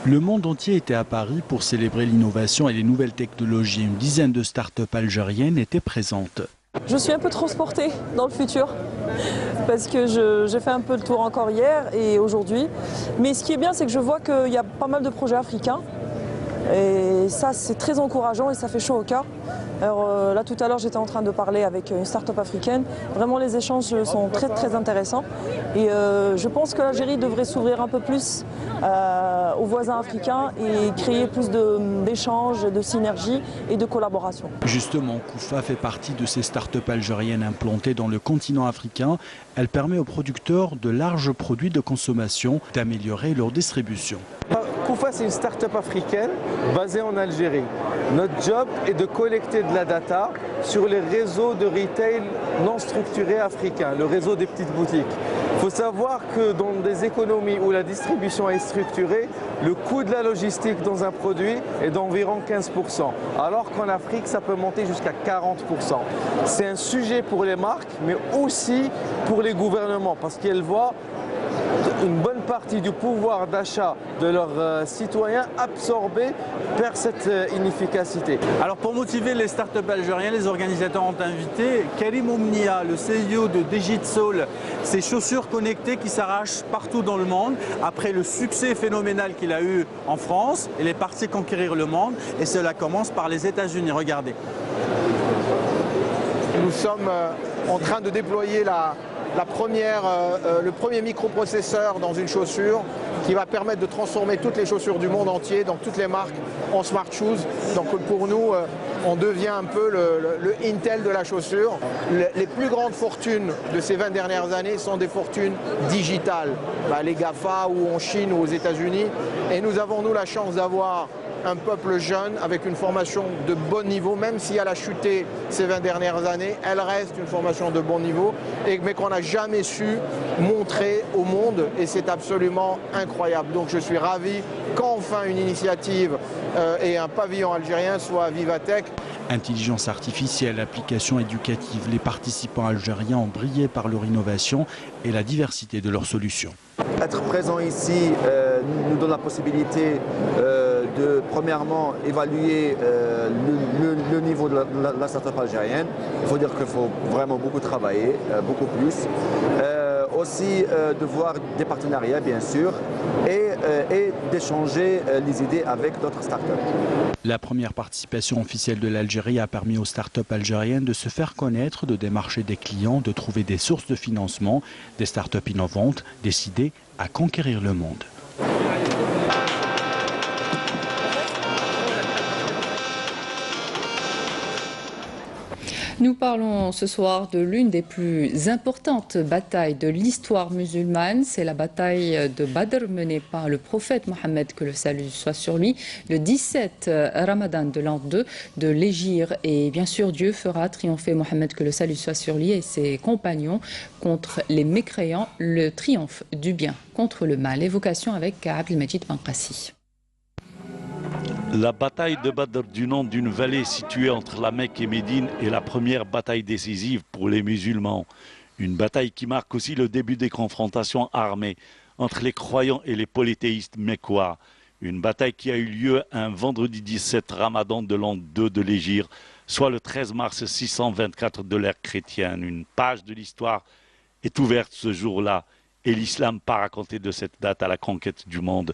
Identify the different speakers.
Speaker 1: Le monde entier était à Paris pour célébrer l'innovation et les nouvelles technologies. Une dizaine de start-up algériennes étaient présentes.
Speaker 2: Je suis un peu transportée dans le futur parce que j'ai fait un peu le tour encore hier et aujourd'hui. Mais ce qui est bien, c'est que je vois qu'il y a pas mal de projets africains. Et ça, c'est très encourageant et ça fait chaud au cœur. Alors là, tout à l'heure, j'étais en train de parler avec une start-up africaine. Vraiment, les échanges sont très intéressants. Et je pense que l'Algérie devrait s'ouvrir un peu plus aux voisins africains et créer plus d'échanges, de synergies et de collaboration.
Speaker 1: Justement, Koufa fait partie de ces start-up algériennes implantées dans le continent africain. Elle permet aux producteurs de larges produits de consommation d'améliorer leur distribution.
Speaker 3: Koufa, c'est une start-up africaine basée en Algérie. Notre job est de collecter de la data sur les réseaux de retail non structurés africains, le réseau des petites boutiques. Il faut savoir que dans des économies où la distribution est structurée, le coût de la logistique dans un produit est d'environ 15%, alors qu'en Afrique, ça peut monter jusqu'à 40%. C'est un sujet pour les marques, mais aussi pour les gouvernements, parce qu'elles voient une bonne partie du pouvoir d'achat de leurs citoyens absorbé par cette inefficacité.
Speaker 4: Alors pour motiver les startups algériens, les organisateurs ont invité Karim Oumnia, le CEO de Digitsoul, ces chaussures connectées qui s'arrachent partout dans le monde. Après le succès phénoménal qu'il a eu en France, il est parti conquérir le monde et cela commence par les États-Unis. Regardez.
Speaker 5: Nous sommes en train de déployer le premier microprocesseur dans une chaussure qui va permettre de transformer toutes les chaussures du monde entier, donc toutes les marques, en smart shoes. Donc pour nous, on devient un peu le Intel de la chaussure. Les plus grandes fortunes de ces 20 dernières années sont des fortunes digitales, les GAFA ou en Chine ou aux États-Unis. Et nous avons, nous, la chance d'avoir un peuple jeune avec une formation de bon niveau, même si elle a chuté ces 20 dernières années, elle reste une formation de bon niveau, mais qu'on n'a jamais su montrer au monde et c'est absolument incroyable. Donc je suis ravi qu'enfin une initiative et un pavillon algérien soit à Vivatech.
Speaker 1: Intelligence artificielle, applications éducatives, les participants algériens ont brillé par leur innovation et la diversité de leurs solutions.
Speaker 6: Être présent ici nous donne la possibilité de, premièrement, évaluer le niveau de la start-up algérienne. Il faut dire qu'il faut vraiment beaucoup travailler, beaucoup plus. Aussi de voir des partenariats, bien sûr, et d'échanger les idées avec d'autres start-up.
Speaker 1: La première participation officielle de l'Algérie a permis aux start-up algériennes de se faire connaître, de démarcher des clients, de trouver des sources de financement, des start-up innovantes décidées à conquérir le monde.
Speaker 7: Nous parlons ce soir de l'une des plus importantes batailles de l'histoire musulmane. C'est la bataille de Badr menée par le prophète Mohammed, que le salut soit sur lui, le 17 Ramadan de l'an 2 de l'Hégire. Et bien sûr, Dieu fera triompher Mohammed, que le salut soit sur lui, et ses compagnons contre les mécréants, le triomphe du bien contre le mal. Évocation avec Abdelmajid Bankassi.
Speaker 8: La bataille de Badr, du nom d'une vallée située entre la Mecque et Médine, est la première bataille décisive pour les musulmans. Une bataille qui marque aussi le début des confrontations armées entre les croyants et les polythéistes mécois. Une bataille qui a eu lieu un vendredi 17 Ramadan de l'an 2 de l'Hégire, soit le 13 mars 624 de l'ère chrétienne. Une page de l'histoire est ouverte ce jour-là. Et l'islam part raconter de cette date à la conquête du monde.